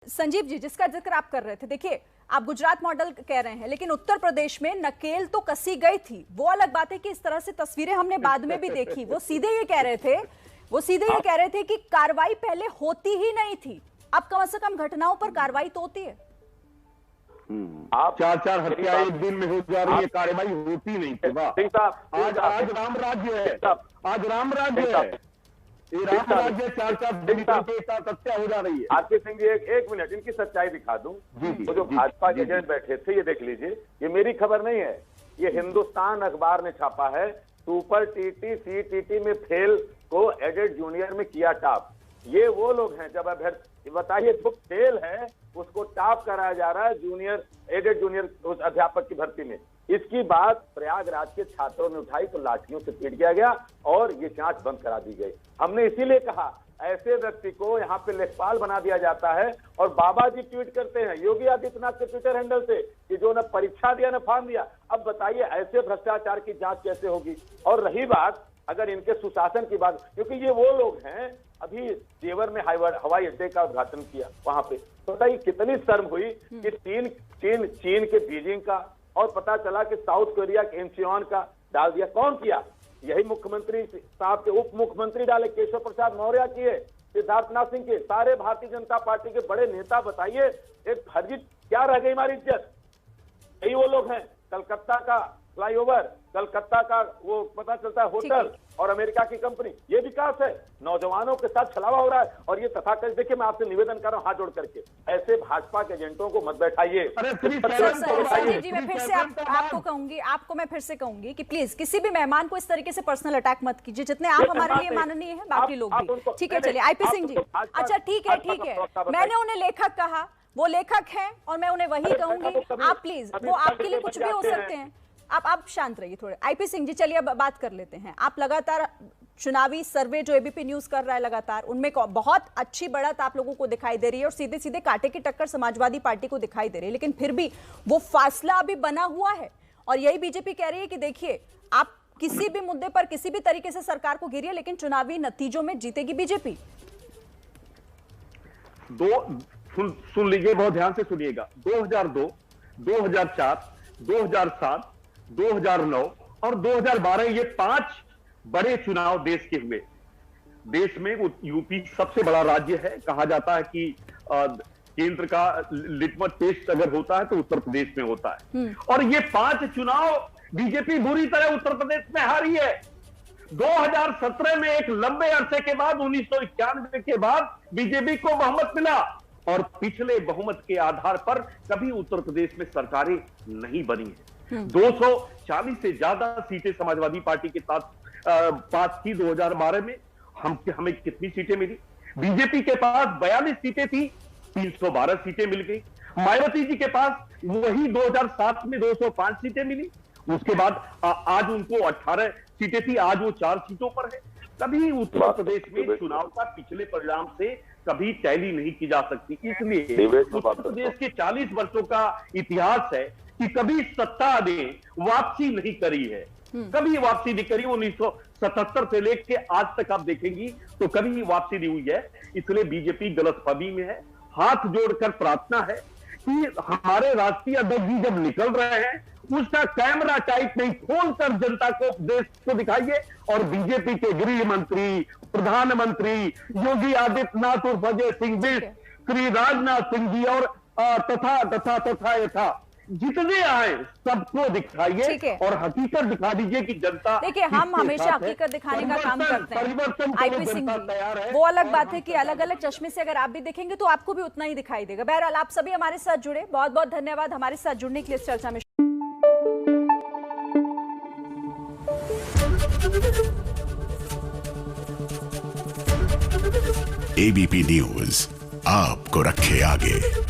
संजीव जी, जिसका जिक्र आप कर रहे थे, देखिए आप गुजरात मॉडल कह रहे हैं, लेकिन उत्तर प्रदेश में नकेल तो कसी गई थी। वो अलग बात है कि इस तरह से तस्वीरें हमने बाद में भी देखी। वो सीधे ये कह रहे थे कि कार्रवाई पहले होती ही नहीं थी। अब कम से कम घटनाओं पर कार्रवाई तो होती है। आप चार हत्या एक दिन में हो जा रही है, कार्रवाई होती नहीं थी। आज राम राज्य है, आज राम राज्य है, ये राम राज्य चार दिन के साथ हत्या हो जा रही है। आरपी सिंह जी, एक मिनट इनकी सच्चाई दिखा दूं। तो जो भाजपा के एजेंट बैठे थे, ये देख लीजिए, ये मेरी खबर नहीं है, ये हिंदुस्तान अखबार ने छापा है। सुपर टीटी सीटीटी में फेल को एडेड जूनियर में किया टॉप। ये वो लोग हैं, जब अभ्यर्थी बताइए तो फेल है उसको टॉप कराया जा रहा है जूनियर एडेड जूनियर उस अध्यापक की भर्ती में। इसकी बात प्रयागराज के छात्रों ने उठाई तो लाठियों से पीट दिया गया और ये जांच बंद करा दी गई। हमने इसीलिए कहा ऐसे व्यक्ति को यहाँ पे लेखपाल बना दिया जाता है। और बाबा जी ट्वीट करते हैं योगी आदित्यनाथ के ट्विटर हैंडल से कि जो न परीक्षा दिया न फॉर्म दिया। अब बताइए ऐसे भ्रष्टाचार की जांच कैसे होगी। और रही बात अगर इनके सुशासन की बात, क्योंकि ये वो लोग हैं, अभी जेवर में हवाई अड्डे का उद्घाटन किया, वहां पे तो बताइए कितनी शर्म हुई कि चीन के बीजिंग का और पता चला कि साउथ कोरिया के इंचियोन का डाल दिया। कौन किया? यही मुख्यमंत्री साहब के उप मुख्यमंत्री डाले, केशव प्रसाद मौर्य किए, सिद्धार्थनाथ सिंह के, सारे भारतीय जनता पार्टी के बड़े नेता। बताइए एक फर्जी क्या रह गई हमारी इज्जत। यही वो लोग हैं। कलकत्ता का फ्लाईओवर, कलकत्ता का वो पता चलता है होटल और अमेरिका की कंपनी, ये विकास है। नौजवानों के साथ छलावा हो रहा है और ये तथाकथित, देखिए मैं आपसे निवेदन कर रहा हूं हाथ जोड़ करके, ऐसे भाजपा के एजेंटों को मत बैठाइए। संजीव जी, मैं फिर से आपको मैं फिर से कहूंगी कि प्लीज किसी भी मेहमान को इस तरीके से पर्सनल अटैक मत कीजिए। जितने आप हमारे लिए माननीय हैं, बाकी लोग भी। ठीक है, चलिए आईपी सिंह जी। अच्छा ठीक है, मैंने उन्हें लेखक कहा, वो लेखक हैं और मैं उन्हें वही कहूंगी। आप प्लीज, वो आपके लिए कुछ भी हो सकते हैं। आप शांत रहिए थोड़े। आईपी सिंह जी, चलिए अब बात कर लेते हैं। आप लगातार चुनावी सर्वे जो एबीपी न्यूज कर रहा है लगातार, उनमें बहुत अच्छी बढ़त आप लोगों को दिखाई दे रही है और सीधे सीधे कांटे की टक्कर समाजवादी पार्टी को दिखाई दे रही है। लेकिन फिर भी वो फासला अभी बना हुआ है और यही बीजेपी कह रही है कि देखिए आप किसी भी मुद्दे पर किसी भी तरीके से सरकार को घेरिए, लेकिन चुनावी नतीजों में जीतेगी बीजेपी। सुन लीजिए, बहुत ध्यान से सुनिएगा। 2002, 2004, 2007, 2009 और 2012 ये 5 बड़े चुनाव देश के हुए। देश में यूपी सबसे बड़ा राज्य है। कहा जाता है कि केंद्र का लिटमस टेस्ट अगर होता है तो उत्तर प्रदेश में होता है। और ये 5 चुनाव बीजेपी बुरी तरह उत्तर प्रदेश में हारी है। 2017 में एक लंबे अरसे के बाद 1991 के बाद बीजेपी को बहुमत मिला और पिछले बहुमत के आधार पर कभी उत्तर प्रदेश में सरकारें नहीं बनी है। 240 से ज्यादा सीटें समाजवादी पार्टी के साथ पास की 2012 में। हमें कितनी सीटें मिली? बीजेपी के पास 42 सीटें थी, 312 सीटें मिल गई। मायावती जी के पास वही 2007 में 205 सीटें मिली। उसके बाद आज उनको 18 सीटें थी, आज वो 4 सीटों पर है। कभी उत्तर प्रदेश में चुनाव का पिछले परिणाम से कभी टैली नहीं की जा सकती। इसलिए उत्तर प्रदेश के 40 वर्षों का इतिहास है कि कभी सत्ता ने वापसी नहीं करी है, कभी वापसी नहीं करी। 1977 से लेके आज तक आप देखेंगी तो कभी वापसी नहीं हुई है। इसलिए बीजेपी गलतफहमी में है। हाथ जोड़कर प्रार्थना है कि हमारे राष्ट्रीय अध्यक्ष जी जब निकल रहे हैं उसका कैमरा टाइट नहीं खोलकर जनता को, देश को दिखाइए। और बीजेपी के गृह मंत्री, प्रधानमंत्री योगी आदित्यनाथ और अजय सिंह बिष्ट, श्री राजनाथ सिंह जी और तथा जितने आए सबको दिखाइए और हकीकत दिखा दीजिए कि जनता। देखिए हम हमेशा हकीकत दिखाने का काम करते हैं आईपी सिंह जी। वो अलग बात है कि अलग अलग चश्मे से अगर आप भी देखेंगे तो आपको भी उतना ही दिखाई देगा। बहरहाल आप सभी हमारे साथ जुड़े, बहुत बहुत धन्यवाद हमारे साथ जुड़ने के लिए इस चर्चा में। एबीपी न्यूज आपको रखे आगे।